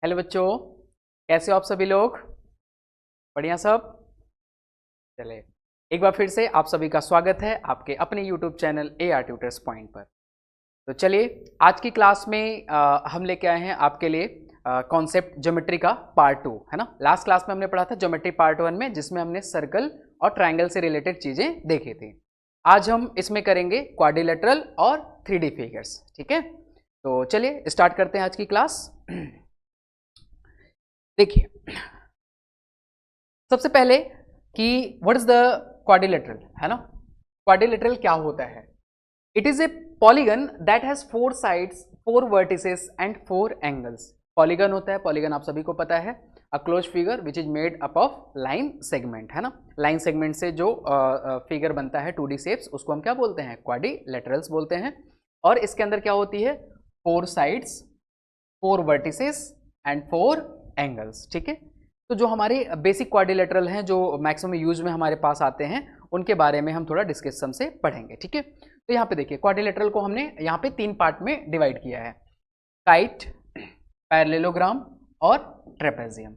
Hello बच्चों, कैसे हो आप सभी लोग? बढ़िया सब। चले, एक बार फिर से आप सभी का स्वागत है आपके अपने YouTube channel AR tutors point पर। तो चलिए, आज की क्लास में हम लेके आए हैं आपके लिए कॉन्सेप्ट ज्योमेट्री का पार्ट 2, है ना। लास्ट क्लास में हमने पढ़ा था ज्योमेट्री पार्ट 1 में, जिसमें हमने सर्कल और ट्रायंगल से रिलेटेड चीजें देखी थी। आज हम इसमें करेंगे क्वाड्रिलेटरल और 3D फिगर्स, ठीक है। तो चलिए स्टार्ट करते हैं आज की क्लास। देखिए, सबसे पहले कि व्हाट इज द क्वाड्रिलेटरल, है ना। क्वाड्रिलेटरल क्या होता है? It is a polygon that has 4 sides, 4 vertices and 4 angles. Polygon होता है, पॉलीगन आप सभी को पता है, a close figure which is made up of line segment, है ना। लाइन सेगमेंट से जो फिगर बनता है 2D शेप्स, उसको हम क्या बोलते हैं? क्वाड्रिलेटरल्स बोलते हैं। और इसके अंदर क्या होती है? 4 साइड्स, 4 वर्टिसेस एंड 4 एंगल्स, ठीक है। तो जो हमारे बेसिक क्वाड्रिलेटरल हैं, जो मैक्सिमम यूज में हमारे पास आते हैं, उनके बारे में हम थोड़ा डिस्कशन से पढ़ेंगे, ठीक है। तो यहाँ पे देखिए, क्वाड्रिलेटरल को हमने यहाँ पे 3 पार्ट में डिवाइड किया है: काइट, पैरेललोग्राम और ट्रेपेजियम।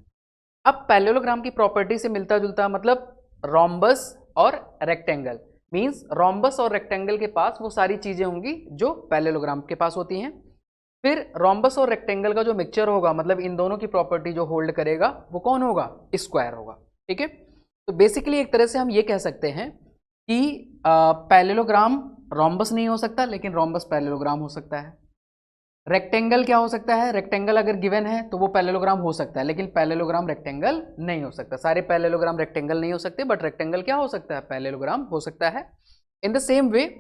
अब पैरेललोग्राम की प्रॉपर्टी से मिलता जुलता मतलब रोम्बस और रेक्टेंगल, मीन्स रोम्बस और रेक्टेंगल के पास वो सारी चीजें होंगी जो पैरेललोग्राम के पास होती हैं। फिर रोम्बस और रेक्टेंगल का जो मिक्सचर होगा, मतलब इन दोनों की प्रॉपर्टी जो होल्ड करेगा, वो कौन होगा? स्क्वायर होगा, ठीक है। तो बेसिकली एक तरह से हम ये कह सकते हैं कि पैरेललोग्राम रोम्बस नहीं हो सकता, लेकिन रोम्बस पैरेललोग्राम हो सकता है। रेक्टेंगल क्या हो सकता है? रेक्टेंगल अगर गिवन है तो वो पैरेललोग्राम हो सकता है, लेकिन पैरेललोग्राम रेक्टेंगल नहीं हो सकता। सारे पैरेललोग्राम रेक्टेंगल नहीं हो सकते, बट रेक्टेंगल क्या हो सकता है? पैरेललोग्राम हो सकता है। इन द सेम वे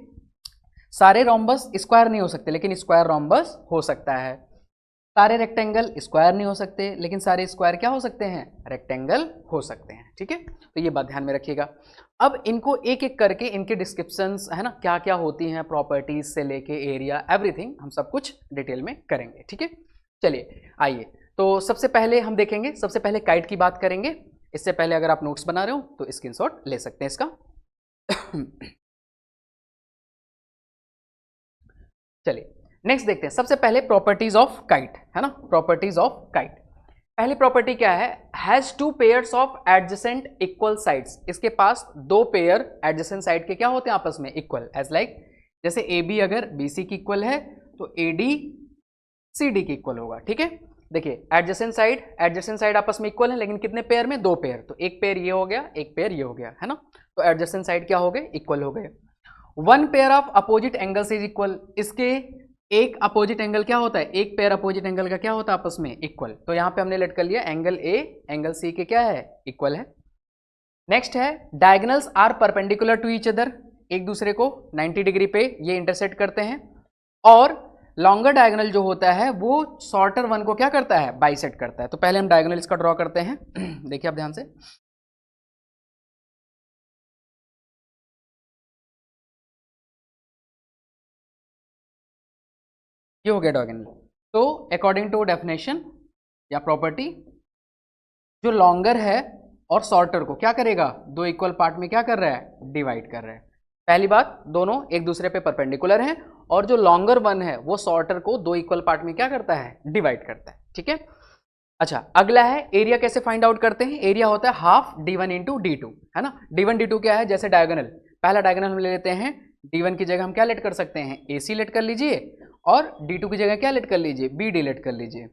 सारे रोम्बस स्क्वायर नहीं हो सकते, लेकिन स्क्वायर रोम्बस हो सकता है। सारे रेक्टेंगल स्क्वायर नहीं हो सकते, लेकिन सारे स्क्वायर क्या हो सकते हैं? रेक्टेंगल हो सकते हैं, ठीक है। तो ये बात ध्यान में रखिएगा। अब इनको एक एक करके इनके डिस्क्रिप्शंस, है ना, क्या क्या होती हैं, प्रॉपर्टीज से लेके एरिया, एवरीथिंग हम सब कुछ डिटेल में करेंगे, ठीक है। चलिए आइए, तो सबसे पहले हम देखेंगे, सबसे पहले काइट की बात करेंगे। इससे पहले अगर आप नोट्स बना रहे हो तो स्क्रीनशॉट ले सकते हैं इसका। चलिए नेक्स्ट देखते हैं। सबसे पहले प्रॉपर्टीज ऑफ काइट, है ना, प्रॉपर्टीज ऑफ काइट। पहली प्रॉपर्टी क्या है? Has 2 pairs of adjacent equal sides. इसके पास 2 पेयर एडजेसेंट साइड के क्या होते हैं? आपस में इक्वल। एज लाइक जैसे AB अगर BC की इक्वल है तो AD CD की इक्वल होगा, ठीक है। देखिए, एडजेसेंट साइड आपस में इक्वल है, लेकिन कितने पेयर में? 2 पेयर। तो एक पेयर ये हो गया, एक पेयर ये हो गया, है ना। तो एडजेसेंट साइड क्या हो गए? इक्वल हो गए। 1 pair of opposite angles is equal. इसके एक अपोजिट एंगल क्या होता है? एक पेयर अपोजिट एंगल का क्या होता है आपस में? इक्वल। तो यहां पे हमने लेट कर लिया एंगल A एंगल C के क्या है? इक्वल है। नेक्स्ट है diagonals are perpendicular to each other. एक दूसरे को 90 डिग्री पे ये इंटरसेक्ट करते हैं। और लॉन्गर डायगोनल जो होता है वो शॉर्टर वन को क्या करता है? बाइसेक्ट करता है। तो पहले हम डायगोनल इसका ड्रॉ करते हैं। देखिए आप ध्यान से, ये हो गया डायगोनल। तो अकॉर्डिंग टू डेफिनेशन या प्रॉपर्टी, जो लॉन्गर है और शॉर्टर को क्या करेगा? 2 इक्वल पार्ट में क्या कर रहा है? डिवाइड कर रहा है। पहली बात, दोनों एक दूसरे पे परपेंडिकुलर हैं, और जो लॉन्गर वन है वो शॉर्टर को 2 इक्वल पार्ट में क्या करता है? डिवाइड करता है, ठीक है। अच्छा, अगला है एरिया। कैसे फाइंड आउट करते हैं? एरिया होता है हाफ D1 इंटू D2, है ना। D1 D2 क्या है? जैसे डायगोनल, पहला डायगोनल हम ले लेते हैं, D1 की जगह हम क्या लेट कर सकते हैं? AC लेट कर लीजिए, और D2 की जगह क्या लेट कर लीजिए? BD लेट कर लीजिए।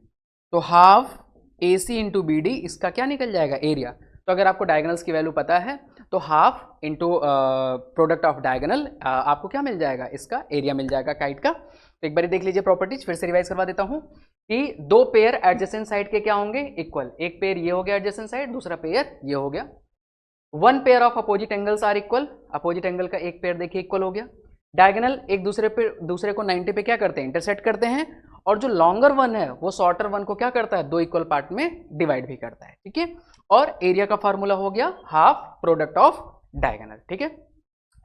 तो हाफ AC इंटू BD, इसका क्या निकल जाएगा? एरिया। तो अगर आपको डायगोनल्स की वैल्यू पता है तो half into product of diagonal, आपको क्या मिल जाएगा? इसका एरिया मिल जाएगा काइट का। तो एक बार देख लीजिए प्रॉपर्टीज, फिर से रिवाइज करवा देता हूं कि 2 पेयर एडजेसेंट साइड के क्या होंगे? इक्वल। एक पेयर ये हो गया एडजेसेंट साइड, दूसरा पेयर ये हो गया। 1 pair of opposite angles are equal. Opposite angle का एक पेयर देखिए इक्वल हो गया। डायगोनल एक दूसरे को 90 पे क्या करते हैं? इंटरसेक्ट करते हैं। और जो लॉन्गर वन है वो शॉर्टर वन को क्या करता है? 2 इक्वल पार्ट में डिवाइड भी करता है, ठीक है। और एरिया का फार्मूला हो गया हाफ प्रोडक्ट ऑफ डायगोनल, ठीक है।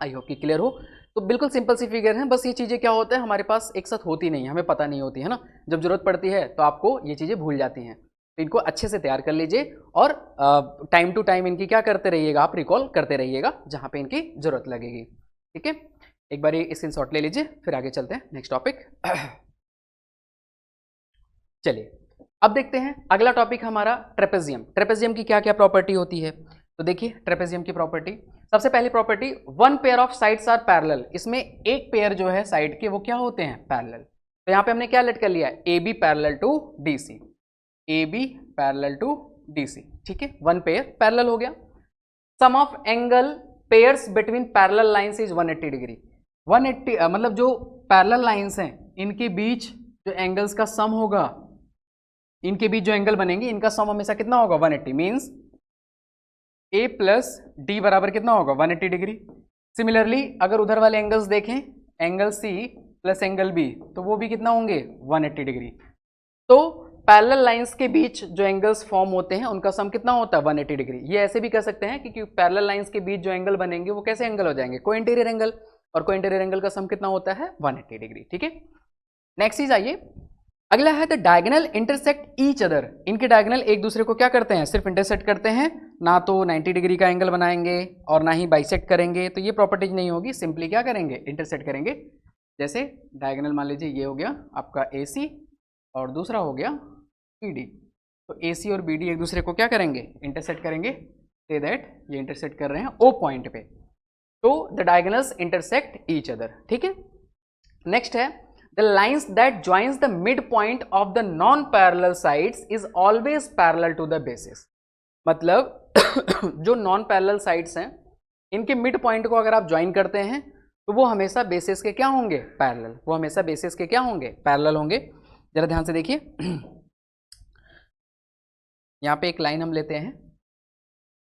आई होप कि क्लियर हो। तो बिल्कुल सिंपल सी फिगर है, बस ये चीजें क्या होता है हमारे पास एक साथ होती नहीं, हमें पता नहीं होती है ना। जब जरूरत पड़ती है तो आपको ये चीजें भूल जाती हैं। तो इनको अच्छे से तैयार कर लीजिए, और टाइम टू टाइम इनकी क्या करते रहिएगा? आप रिकॉल करते रहिएगा जहां पे इनकी जरूरत लगेगी, ठीक है। एक बार ये स्क्रीनशॉट ले लीजिए, फिर आगे चलते हैं नेक्स्ट टॉपिक। चलिए, अब देखते हैं अगला टॉपिक हमारा ट्रेपेजियम। ट्रेपेजियम की क्या क्या प्रॉपर्टी होती है, तो देखिए ट्रेपेजियम की प्रॉपर्टी, सबसे पहली property, one pair of sides are parallel. इसमें एक पेयर जो है साइड के वो क्या होते हैं, पैरेलल। तो यहाँ पे हमने क्या लेट कर लिया, A B parallel to D C, A B parallel to D C, ठीक है, वन पेयर पैरेलल हो गया। Sum of angle pairs between parallel lines is 180 degree. 180 मतलब जो पैरेलल लाइंस हैं इनके बीच जो एंगल्स का सम होगा, इनके बीच जो एंगल बनेंगे इनका सम हमेशा कितना होगा, 180, मीन्स ए प्लस डी बराबर कितना होगा, 180 डिग्री। सिमिलरली अगर उधर वाले एंगल्स देखें, angle C plus angle B, तो वो भी कितना होंगे, 180 डिग्री। तो पैरेलल लाइंस के बीच जो एंगल्स फॉर्म होते हैं उनका सम कितना होता है, 180 डिग्री। ये ऐसे भी कह सकते हैं कि पैरेलल लाइंस के बीच जो एंगल बनेंगे वो कैसे एंगल हो जाएंगे, को इंटीरियर एंगल, और को इंटीरियर एंगल का सम कितना होता है, 180 डिग्री, ठीक है। नेक्स्ट चीज आइए, अगला है the diagonal intersect each other. इनके डायगोनल एक दूसरे को क्या करते हैं, सिर्फ इंटरसेक्ट करते हैं, ना तो 90 डिग्री का एंगल बनाएंगे और ना ही बाइसेक्ट करेंगे, तो ये प्रॉपर्टीज नहीं होगी, सिंपली क्या करेंगे, इंटरसेक्ट करेंगे। जैसे डायगोनल मान लीजिए ये हो गया आपका AC और दूसरा हो गया BD, तो AC और BD एक दूसरे को क्या करेंगे, इंटरसेक्ट करेंगे, से दैट ये इंटरसेक्ट कर रहे हैं O पॉइंट पे, तो the diagonals intersect each other, ठीक है। नेक्स्ट है the lines that joins the midpoint of the non-parallel sides is always parallel to the basis। मतलब जो नॉन पैरेलल साइड्स हैं इनके मिड पॉइंट को अगर आप ज्वाइन करते हैं तो वो हमेशा बेसिस के क्या होंगे, पैरेलल, वो हमेशा बेसिस के क्या होंगे, पैरेलल होंगे। जरा ध्यान से देखिए, यहाँ पे एक लाइन हम लेते हैं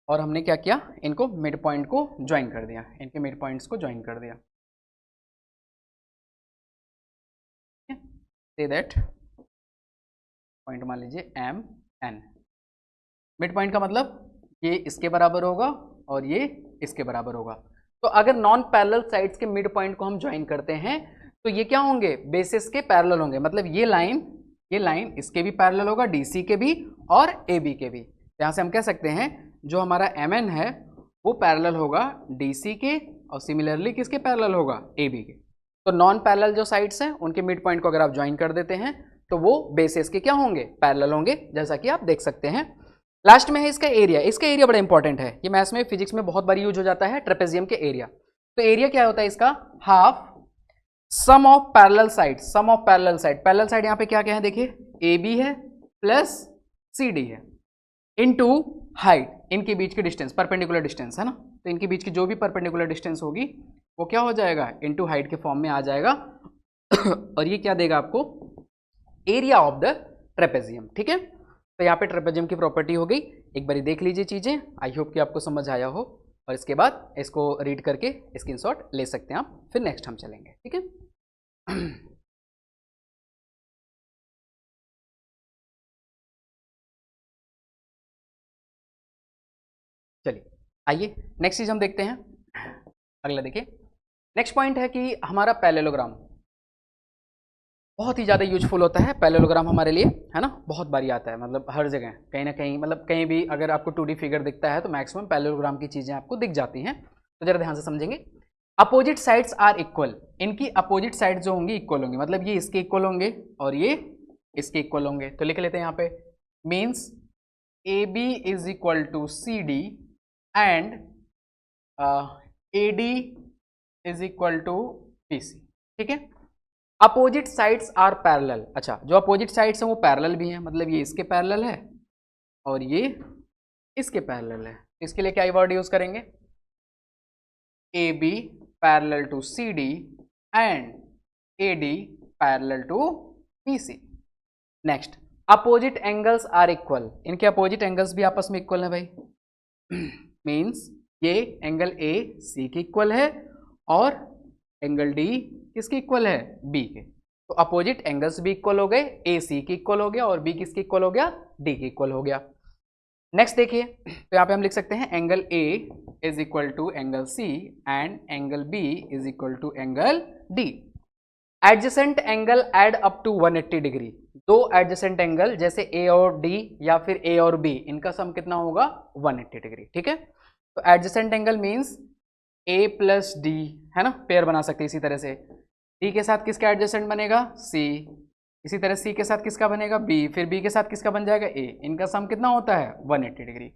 और हमने क्या किया, इनको मिड पॉइंट को ज्वाइन कर दिया, इनके मिड पॉइंट्स को ज्वाइन कर दिया, से दैट पॉइंट मान लीजिए MN। मिड पॉइंट का मतलब ये इसके बराबर होगा और ये इसके बराबर होगा। तो अगर नॉन पैरेलल साइड्स के मिड पॉइंट को हम ज्वाइन करते हैं तो ये क्या होंगे, बेसिस के पैरेलल होंगे। मतलब ये लाइन इसके भी पैरेलल होगा, DC के भी और AB के भी। यहाँ से हम कह सकते हैं जो हमारा MN है वो पैरेलल होगा DC के और सिमिलरली किसके पैरेलल होगा, AB के। तो नॉन पैरेलल जो साइड्स हैं उनके मिड पॉइंट को अगर आप ज्वाइन कर देते हैं तो वो बेसिस के क्या होंगे, पैरेलल होंगे, जैसा कि आप देख सकते हैं। लास्ट में है इसका एरिया। इसका एरिया बड़ा इंपॉर्टेंट है, ये मैथ्स में फिजिक्स में बहुत बार यूज हो जाता है, ट्रेपेजियम के एरिया। तो एरिया क्या होता है इसका, half sum of parallel side, sum of parallel side, parallel side यहाँ पे क्या क्या है देखिए, AB है प्लस CD है, इनटू हाइट, इनके बीच की डिस्टेंस, परपेंडिकुलर डिस्टेंस है ना, तो इनके बीच की जो भी परपेंडिकुलर डिस्टेंस होगी वो क्या हो जाएगा, इनटू हाइट के फॉर्म में आ जाएगा और ये क्या देगा आपको, एरिया ऑफ द ट्रेपेजियम, ठीक है। तो यहाँ पे ट्रेपेजियम की प्रॉपर्टी हो गई, एक बारी देख लीजिए चीजें, आई होप कि आपको समझ आया हो, और इसके बाद इसको रीड करके स्क्रीनशॉट ले सकते हैं आप, फिर नेक्स्ट हम चलेंगे, ठीक है। चलिए आइए नेक्स्ट चीज हम देखते हैं, अगला देखिए। नेक्स्ट पॉइंट है कि हमारा पैरेललोग्राम बहुत ही ज़्यादा यूजफुल होता है। पैरेललोग्राम हमारे लिए है ना, बहुत बारी आता है, मतलब हर जगह कहीं ना कहीं, मतलब कहीं भी अगर आपको 2D फिगर दिखता है तो मैक्सिमम पैरेललोग्राम की चीज़ें आपको दिख जाती हैं। तो जरा ध्यान से समझेंगे, अपोजिट साइड्स आर इक्वल, इनकी अपोजिट साइड जो होंगी इक्वल होंगी, मतलब ये इसके इक्वल होंगे और ये इसके इक्वल होंगे। तो लिख लेते हैं यहाँ पे, means AB is equal to CD and AD is equal to BC, ठीक है। अपोजिट साइड्स आर पैरेलल, अच्छा जो अपोजिट साइड्स हैं वो पैरेलल भी हैं, मतलब ये इसके पैरेलल है और ये इसके पैरेलल है। इसके लिए क्या वर्ड यूज करेंगे, AB parallel to CD and AD parallel to BC। Next, opposite angles are equal, इनके अपोजिट एंगल्स भी आपस में इक्वल है भाई, मीन्स ये एंगल AC के इक्वल है और एंगल D किसके इक्वल है, B के। तो अपोजिट एंगल्स भी इक्वल हो गए, AC के इक्वल हो गया और B किसके इक्वल हो गया, D के इक्वल हो गया। नेक्स्ट देखिए, तो यहाँ पे हम लिख सकते हैं angle A is equal to angle C and angle B is equal to angle D। Adjacent angle add up to 180 degree, दो एडजेसेंट एंगल जैसे A और D या फिर A और B, इनका सम कितना होगा, 180 डिग्री, ठीक है। तो adjacent angle means A plus D है ना, पेयर बना सकते हैं इसी तरह से। D के साथ किसका एडजेसेंट बनेगा, C, इसी तरह सी के साथ किसका बनेगा बी, फिर बी के साथ किसका बन जाएगा ए, इनका सम कितना होता है 180 डिग्री।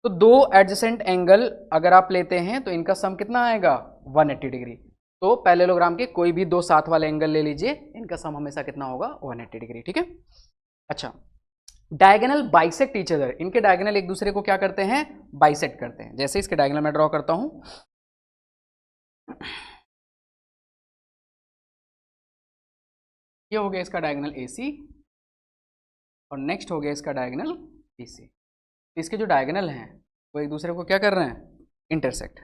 तो दो एडजेसेंट एंगल अगर आप लेते हैं तो इनका सम कितना आएगा 180 डिग्री। तो पैरेललोग्राम के कोई भी दो साथ वाले एंगल ले लीजिए, इनका सम हमेशा कितना होगा 180 डिग्री, ठीक है। अच्छा, डायगोनल बाइसेक्ट ईच अदर, इनके डायगोनल एक दूसरे को क्या करते हैं बाइसेक्ट करते हैं। जैसे इसके डायगोनल मैं ड्रॉ करता हूं, ये हो गया इसका डायगोनल AC और नेक्स्ट हो गया इसका डायगोनल BC। इसके जो डायगोनल हैं वो एक दूसरे को क्या कर रहे हैं इंटरसेक्ट,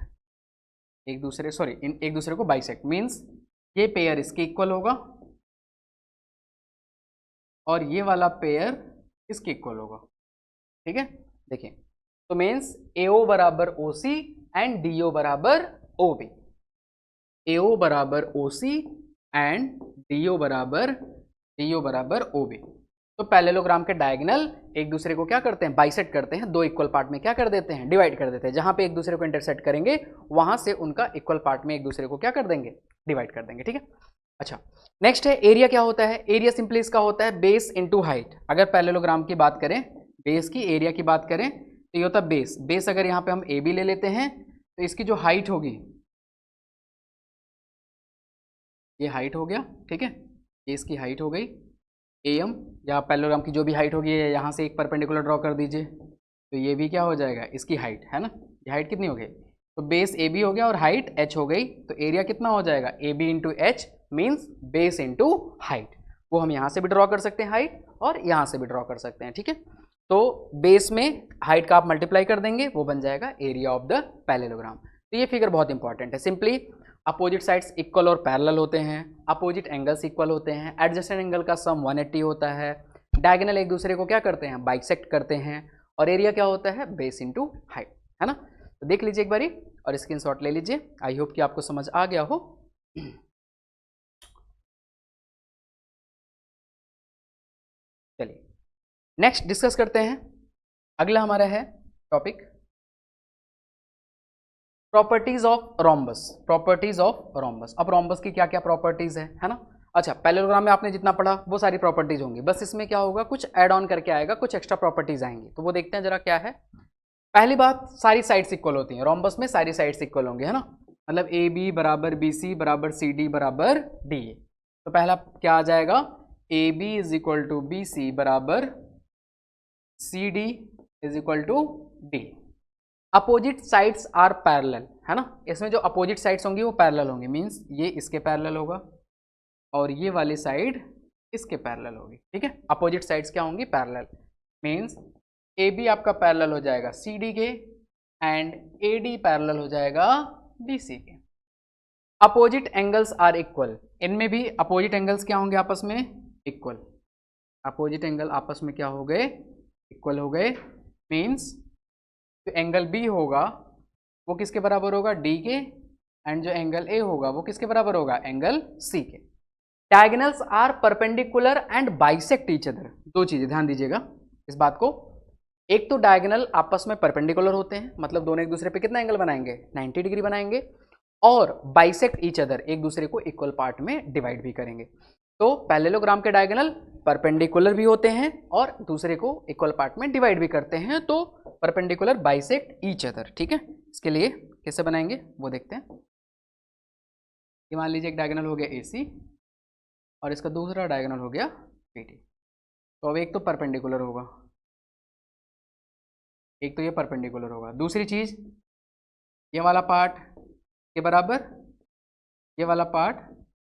एक दूसरे को बाइसेक्ट, मीन्स ये पेयर इसके इक्वल होगा और ये वाला पेयर इसके इक्वल होगा, ठीक है। देखिए तो मीन्स AO बराबर OC एंड DO बराबर OB, AO बराबर OC एंड DO बराबर OB। तो पैरेललोग्राम के डायगोनल एक दूसरे को क्या करते हैं बाइसेक्ट करते हैं, दो इक्वल पार्ट में क्या कर देते हैं डिवाइड कर देते हैं। जहां पे एक दूसरे को इंटरसेक्ट करेंगे वहां से उनका इक्वल पार्ट में एक दूसरे को क्या कर देंगे डिवाइड कर देंगे, ठीक है। अच्छा, नेक्स्ट है एरिया। क्या होता है एरिया? सिंपली इसका होता है बेस इंटू हाइट। अगर पैरेललोग्राम की बात करें, बेस की एरिया की बात करें तो ये होता है बेस। बेस अगर यहाँ पे हम AB ले लेते हैं तो इसकी जो हाइट होगी, ये हाइट हो गया, ठीक है, ये इसकी हाइट हो गई AM, या पैरेललोग्राम की जो भी हाइट होगी यहाँ से एक परपेंडिकुलर ड्रॉ कर दीजिए तो ये भी क्या हो जाएगा इसकी हाइट, है ना। ये हाइट कितनी हो गई, तो बेस AB हो गया और हाइट H हो गई, तो एरिया कितना हो जाएगा AB into H means base into height. वो हम यहाँ से भी ड्रॉ कर सकते हैं हाइट और यहाँ से भी ड्रॉ कर सकते हैं, ठीक है। तो बेस में हाइट का आप मल्टीप्लाई कर देंगे, वो बन जाएगा एरिया ऑफ द पैरेललोग्राम। तो ये फिगर बहुत इंपॉर्टेंट है। सिंपली अपोजिट साइड्स इक्वल और पैरेलल होते हैं, अपोजिट एंगल्स इक्वल होते हैं, एडजेसेंट एंगल का सम 180 होता है, डायगोनल एक दूसरे को क्या करते हैं बाइसेक्ट करते हैं, और एरिया क्या होता है बेस इंटू हाइट, है ना। तो देख लीजिए एक बारी और स्क्रीनशॉट ले लीजिए। आई होप कि आपको समझ आ गया हो। चलिए नेक्स्ट डिस्कस करते हैं। अगला हमारा है topic properties of rhombus. Properties of rhombus. अब रोम्बस की क्या क्या प्रॉपर्टीज है ना। अच्छा, पैरेललोग्राम में आपने जितना पढ़ा वो सारी प्रॉपर्टीज होंगी, बस इसमें क्या होगा कुछ ऐड ऑन करके आएगा, कुछ एक्स्ट्रा प्रॉपर्टीज आएंगी। तो वो देखते हैं जरा क्या है। पहली बात, सारी साइड्स इक्वल होती हैं रोम्बस में, सारी साइड्स इक्वल होंगे, है ना। मतलब AB बराबर BC बराबर CD बराबर DA। तो पहला क्या आ जाएगा AB is equal to BC बराबर CD is equal to D। Opposite sides are parallel, है ना। इसमें जो अपोजिट साइड्स होंगी वो पैरेलल होंगी, मींस ये इसके पैरेलल होगा और ये वाली साइड इसके पैरेलल होगी, ठीक है। अपोजिट साइड्स क्या होंगी पैरेलल, मींस AB आपका पैरेलल हो जाएगा CD के एंड AD पैरेलल हो जाएगा BC के। अपोजिट एंगल्स आर इक्वल, इनमें भी अपोजिट एंगल्स क्या होंगे आपस में इक्वल। अपोजिट एंगल आपस में क्या हो गए इक्वल हो गए, मींस जो एंगल B होगा वो किसके बराबर होगा D के, एंड जो एंगल A होगा वो किसके बराबर होगा एंगल C के। Diagonals are perpendicular and bisect each other. दो चीजें ध्यान दीजिएगा इस बात को, एक तो डायगोनल आपस में परपेंडिकुलर होते हैं, मतलब दोनों एक दूसरे पे कितना एंगल बनाएंगे 90 डिग्री बनाएंगे, और बाइसेक्ट ईच अदर एक दूसरे को इक्वल पार्ट में डिवाइड भी करेंगे। तो पैरेललोग्राम के डायगोनल परपेंडिकुलर भी होते हैं और दूसरे को इक्वल पार्ट में डिवाइड भी करते हैं, तो परपेंडिकुलर बाइसेक्ट ईच अदर, ठीक है। इसके लिए कैसे बनाएंगे वो देखते हैं। ये मान लीजिए एक डायगोनल हो गया AC और इसका दूसरा डायगोनल हो गया BD। तो अब एक तो परपेंडिकुलर होगा, एक तो ये परपेंडिकुलर होगा, दूसरी चीज ये वाला पार्ट के बराबर, ये वाला पार्ट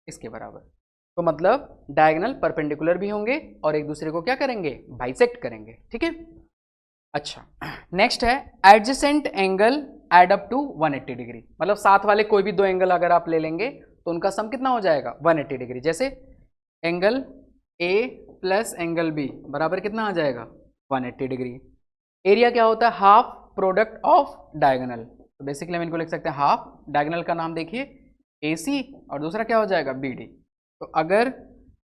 इसके बराबर। तो मतलब डायगोनल परपेंडिकुलर भी होंगे और एक दूसरे को क्या करेंगे बाइसेक्ट करेंगे, ठीक है। अच्छा, नेक्स्ट है adjacent angle add up to 180 degree. मतलब साथ वाले कोई भी दो एंगल अगर आप ले लेंगे तो उनका सम कितना हो जाएगा 180 डिग्री। जैसे angle A plus angle B बराबर कितना आ जाएगा 180 डिग्री। एरिया क्या होता है हाफ प्रोडक्ट ऑफ डायगोनल। तो बेसिकली हम इनको लिख सकते हैं हाफ, डायगोनल का नाम देखिए AC और दूसरा क्या हो जाएगा BD। तो अगर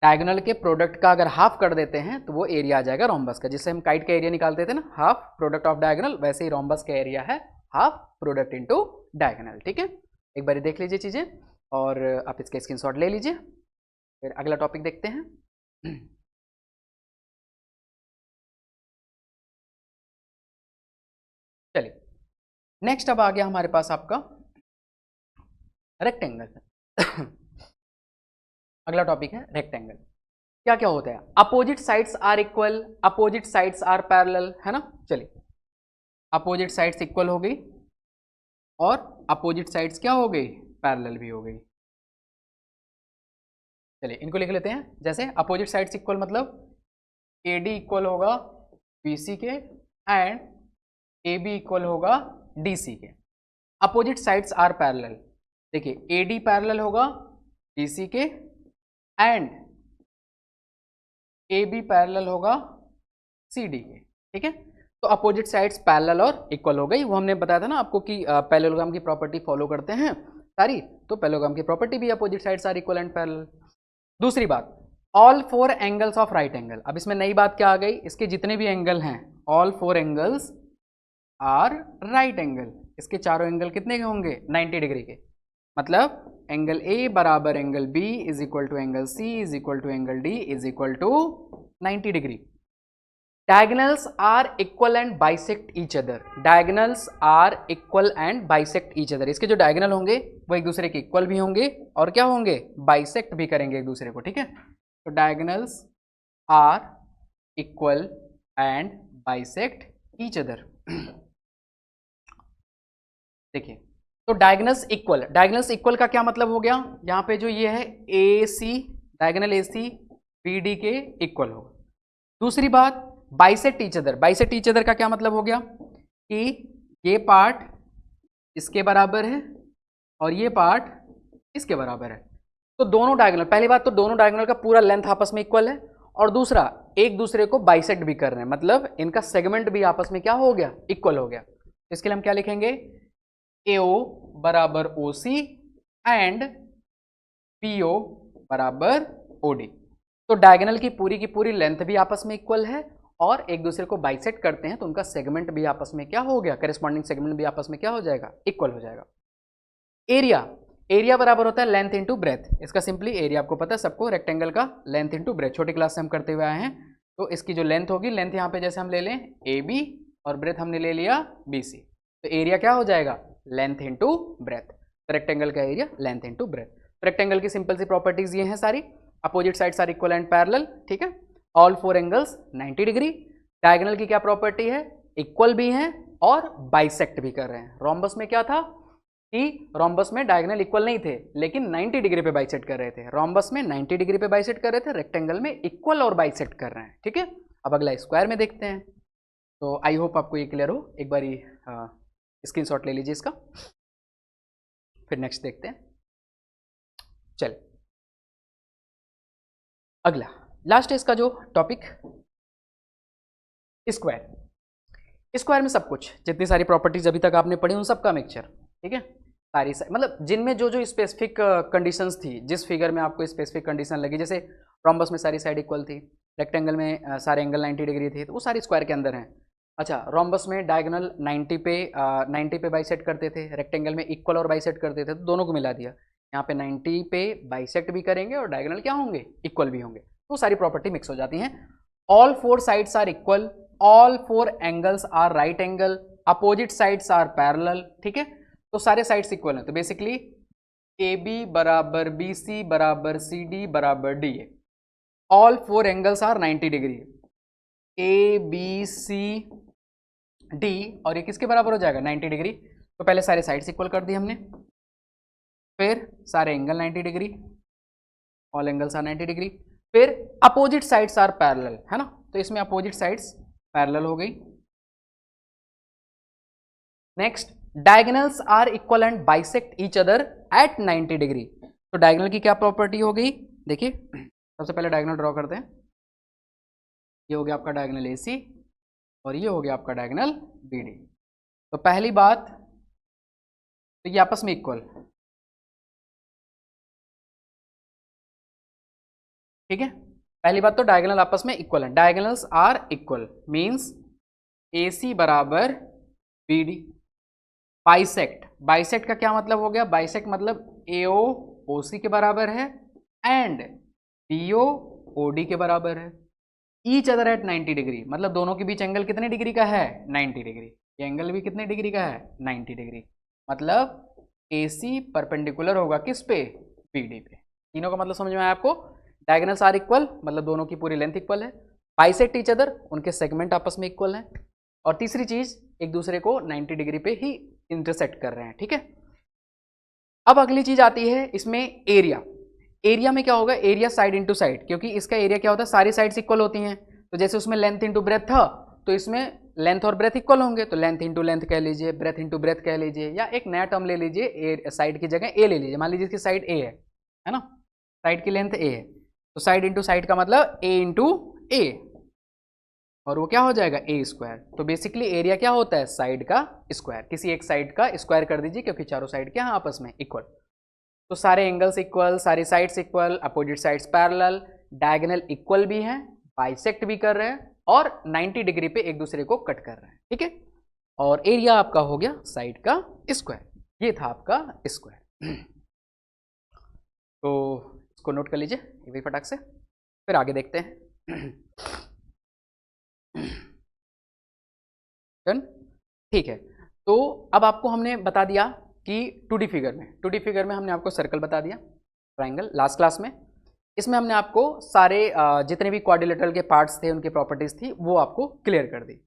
डायगोनल के प्रोडक्ट का अगर हाफ कर देते हैं तो वो एरिया आ जाएगा रोम्बस का। जिससे हम काइट का एरिया निकालते थे ना हाफ प्रोडक्ट ऑफ डायगोनल, वैसे ही रोम्बस का एरिया है हाफ प्रोडक्ट इनटू डायगोनल, ठीक है। एक बार देख लीजिए चीजें और आप इसके स्क्रीनशॉट ले लीजिए। फिर अगला टॉपिक देखते हैं। नेक्स्ट अब आ गया हमारे पास आपका रेक्टेंगल। अगला टॉपिक है रेक्टेंगल। क्या क्या होता है? Opposite sides are equal, opposite sides are parallel, है ना। चलिए, अपोजिट साइड्स इक्वल हो गई और अपोजिट साइड्स क्या हो गई? पैरेलल भी हो गई। चलिए इनको लिख लेते हैं। जैसे अपोजिट साइड्स इक्वल मतलब AD इक्वल होगा BC के एंड AB इक्वल होगा DC के। अपोजिट साइड्स आर पैरेलल, देखिए AD पैरेलल होगा BC के एंड AB पैरेलल होगा CD के, ठीक है। तो अपोजिट साइड्स पैरेलल और इक्वल हो गई। वो हमने बताया था ना आपको कि पैरेललोग्राम की प्रॉपर्टी फॉलो करते हैं सारी, तो पैरेललोग्राम की प्रॉपर्टी भी opposite sides are equal and parallel. दूसरी बात, all 4 angles of right angle. अब इसमें नई बात क्या आ गई? इसके जितने भी एंगल हैं, all 4 angles are right angle. इसके चारों एंगल कितने के होंगे? 90 डिग्री के। मतलब एंगल A बराबर angle B is equal to angle C is equal to angle D is equal to 90 degree. Diagonals are equal and bisect each other. Diagonals are equal and bisect each other. इसके जो diagonal होंगे वो एक दूसरे के equal भी होंगे और क्या होंगे? बाइसेक्ट भी करेंगे एक दूसरे को, ठीक है। तो diagonals are equal and bisect each other. देखिए, तो डायगोनल्स इक्वल, डायगोनल्स इक्वल का क्या मतलब हो गया? यहाँ पे जो ये है AC, डायगोनल AC BD के इक्वल होगा। दूसरी बात, bisect each other. Bisect each other का क्या मतलब हो गया? कि ये पार्ट इसके बराबर है और ये पार्ट इसके बराबर है। तो दोनों डायगोनल, पहली बात तो दोनों डायगोनल का पूरा लेंथ आपस में इक्वल है, और दूसरा एक दूसरे को बाइसेक्ट भी कर रहे हैं, मतलब इनका सेगमेंट भी आपस में क्या हो गया? इक्वल हो गया। तो इसके लिए हम क्या लिखेंगे? AO बराबर OC एंड PO बराबर OD। तो डायगोनल की पूरी लेंथ भी आपस में इक्वल है और एक दूसरे को बाइसेक्ट करते हैं, तो उनका सेगमेंट भी आपस में क्या हो गया? करेस्पॉन्डिंग सेगमेंट भी आपस में क्या हो जाएगा? इक्वल हो जाएगा। एरिया, एरिया बराबर होता है लेंथ इंटू ब्रेथ। इसका सिंपली एरिया आपको पता है सबको, रेक्टेंगल का लेंथ इंटू ब्रेथ, छोटी क्लास से हम करते हुए आए हैं। तो इसकी जो लेंथ होगी, लेंथ यहाँ पे जैसे हम ले लें AB और ब्रेथ हमने ले लिया BC, तो एरिया क्या हो जाएगा? Length into breadth. तो रेक्टेंगल का एरिया लेंथ इंटू ब्रेथ। तो रेक्टेंगल की सिंपल सी प्रॉपर्टीज ये हैं सारी। Opposite sides are equal and parallel, ठीक है। All 4 angles 90 degree. डायगोनल की क्या प्रॉपर्टी है? इक्वल भी हैं और बाइसेक्ट भी कर रहे हैं। रोम्बस में क्या था कि रोम्बस में डायगोनल इक्वल नहीं थे लेकिन 90 डिग्री पे बाइसेक्ट कर रहे थे। रोम्बस में 90 डिग्री पे बाइसेक्ट कर रहे थे, रेक्टेंगल में इक्वल और बाइसेक्ट कर रहे हैं, ठीक है। अब अगला स्क्वायर में देखते हैं। तो आई होप आपको ये क्लियर हो। एक बारी स्क्रीनशॉट ले लीजिए इसका, फिर नेक्स्ट देखते हैं। चल अगला लास्ट है इसका जो टॉपिक, स्क्वायर। स्क्वायर में सब कुछ, जितनी सारी प्रॉपर्टीज अभी तक आपने पढ़ी उन सब का मिक्सचर, ठीक है। सारी मतलब जिनमें जो जो स्पेसिफिक कंडीशंस थी, जिस फिगर में आपको स्पेसिफिक कंडीशन लगी, जैसे रोम्बस में सारी साइड इक्वल थी, रेक्टेंगल में सारे एंगल 90 डिग्री थे, तो वो सारी स्क्वायर के अंदर हैं। अच्छा, रोम्बस में डायगोनल 90 पे बाइसेक्ट करते थे, रेक्टेंगल में इक्वल और बाइसेक्ट करते थे, तो दोनों को मिला दिया। यहाँ पे 90 पे बाइसेक्ट भी करेंगे और डायगोनल क्या होंगे? इक्वल भी होंगे, तो सारी प्रॉपर्टी मिक्स हो जाती हैं। All 4 sides are equal, all 4 angles are right angle, opposite sides are parallel, ठीक है। तो सारे साइड्स इक्वल हैं, तो बेसिकली AB बराबर BC बराबर CD बराबर DA। All 4 angles are 90 degree, ABCD, और ये किसके बराबर हो जाएगा? 90 डिग्री। तो पहले सारे साइड्स इक्वल कर दिए हमने, फिर सारे angle 90 degree, all angles are 90 degree, फिर अपोजिट साइड्स आर पैरेलल, है ना। तो इसमें अपोजिट साइड्स पैरेलल हो गई। Next, diagonals are equal and bisect each other at 90 degree. तो डायगोनल की क्या प्रॉपर्टी हो गई? देखिए, सबसे पहले डायगोनल ड्रॉ करते हैं। ये हो गया आपका डायगोनल AC और ये हो गया आपका डायगोनल BD। तो पहली बात तो ये आपस में इक्वल, ठीक है। पहली बात तो डायगोनल आपस में इक्वल है, diagonals are equal means AC बराबर BD। बाइसेक्ट, बाइसेक्ट का क्या मतलब हो गया? बाइसेक्ट मतलब AO OC के बराबर है एंड BO OD के बराबर है। ईच अदर एट 90 डिग्री, मतलब दोनों के बीच एंगल कितने डिग्री का है? 90 डिग्री। ये एंगल भी कितने डिग्री का है, 90 डिग्री। मतलब AC परपेंडिकुलर होगा किस पे, BD पे। तीनों का मतलब समझ में आया आपको। डायगोनल्स आर इक्वल, मतलब दोनों की पूरी लेंथ इक्वल है। बाइसेक्ट ईच अदर, उनके सेगमेंट आपस में इक्वल हैं। और तीसरी चीज, एक दूसरे को 90 डिग्री पे ही इंटरसेक्ट कर रहे हैं, ठीक है। अब अगली चीज आती है इसमें एरिया। एरिया में क्या होगा, एरिया साइड इंटू साइड, क्योंकि इसका एरिया क्या होता है, सारी साइड्स इक्वल होती हैं। तो जैसे उसमें लेंथ इंटू ब्रेथ था, तो इसमें लेंथ और ब्रेथ इक्वल होंगे, तो लेंथ इंटू लेंथ कह लीजिए, ब्रेथ इंटू ब्रेथ कह लीजिए, या एक नया टर्म ले लीजिए, साइड की जगह ए ले लीजिए। मान लीजिए इसकी साइड ए है ना, साइड की लेंथ ए है, तो साइड इंटू साइड का मतलब ए इंटू ए, और वो क्या हो जाएगा, ए स्क्वायर। तो बेसिकली एरिया क्या होता है, साइड का स्क्वायर। किसी एक साइड का स्क्वायर कर दीजिए, क्योंकि चारों साइड क्या है आपस में इक्वल। तो सारे एंगल्स इक्वल, सारी sides equal, opposite sides parallel, diagonal equal भी हैं, बाइसेक्ट भी कर रहे हैं, और 90 डिग्री पे एक दूसरे को कट कर रहे हैं, ठीक है। और एरिया आपका हो गया साइड का स्क्वायर। ये था आपका स्क्वायर। तो इसको नोट कर लीजिए ये भी फटाक से, फिर आगे देखते हैं। डन, ठीक है। तो अब आपको हमने बता दिया कि 2D फिगर में हमने आपको सर्कल बता दिया, ट्राइंगल लास्ट क्लास में। इसमें हमने आपको सारे जितने भी क्वाड्रिलेटरल के पार्ट्स थे, उनकी प्रॉपर्टीज थी, वो आपको क्लियर कर दी।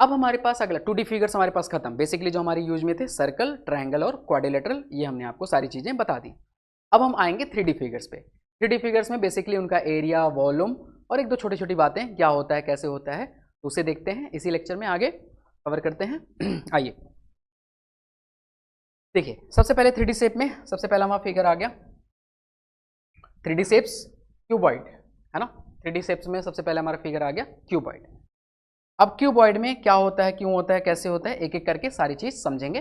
अब हमारे पास अगला 2D फिगर्स हमारे पास खत्म। बेसिकली जो हमारी यूज में थे सर्कल, ट्राइंगल और क्वाड्रिलेटरल, ये हमने आपको सारी चीजें बता दी। अब हम आएंगे 3D फिगर्स पे। 3D फिगर्स में बेसिकली उनका एरिया, वॉल्यूम और एक दो छोटी छोटी बातें, क्या होता है, कैसे होता है, तो उसे देखते हैं इसी लेक्चर में, आगे कवर करते हैं। आइए देखिए, सबसे पहले 3D शेप में सबसे पहला हमारा फिगर आ गया 3D शेप्स क्यूबॉइड, है ना। 3D शेप्स में सबसे पहले हमारा फिगर आ गया क्यूबॉइड। अब क्यूबॉइड में क्या होता है, क्यों होता है, कैसे होता है, एक एक करके सारी चीज समझेंगे।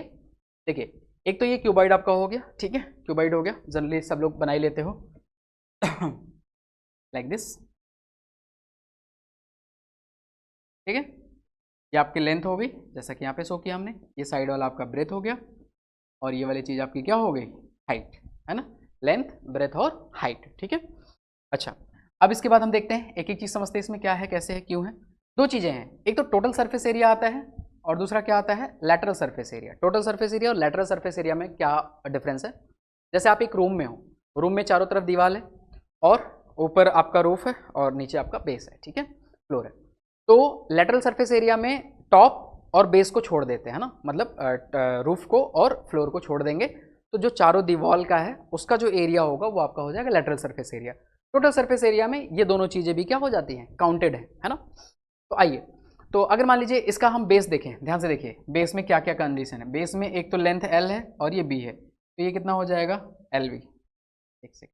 देखिए, एक तो ये क्यूबॉइड आपका हो गया, ठीक है, क्यूबॉइड हो गया, जनरली सब लोग बना ही लेते हो लाइक दिस, ठीक है। ये आपकी लेंथ हो गई, जैसा कि यहाँ पे शो किया हमने। ये साइड वाला आपका ब्रेथ हो गया, और ये वाली चीज आपकी क्या हो गई, हाइट, है ना, लेंथ, ब्रेथ और हाइट, ठीक है। अच्छा, अब इसके बाद हम देखते हैं, एक एक चीज समझते हैं इसमें क्या है, कैसे है, क्यों है। दो चीजें हैं, एक तो टोटल सरफेस एरिया आता है, और दूसरा क्या आता है, lateral surface area. Total surface area और लैटरल सरफेस एरिया में क्या डिफरेंस है। जैसे आप एक रूम में हो, रूम में चारों तरफ दीवार है, और ऊपर आपका रूफ है, और नीचे आपका बेस है, ठीक है, फ्लोर है। तो लैटरल सरफेस एरिया में टॉप और बेस को छोड़ देते हैं ना, मतलब रूफ को और फ्लोर को छोड़ देंगे, तो जो चारों दीवार का है उसका जो एरिया होगा वो आपका हो जाएगा lateral surface area. Total surface area में ये दोनों चीजें भी क्या हो जाती हैं, काउंटेड है ना। तो आइए, तो अगर मान लीजिए इसका हम बेस देखें, ध्यान से देखिए बेस में क्या क्या कंडीशन है। बेस में एक तो लेंथ L है और ये B है, तो ये कितना हो जाएगा, LB। एक सेकंड,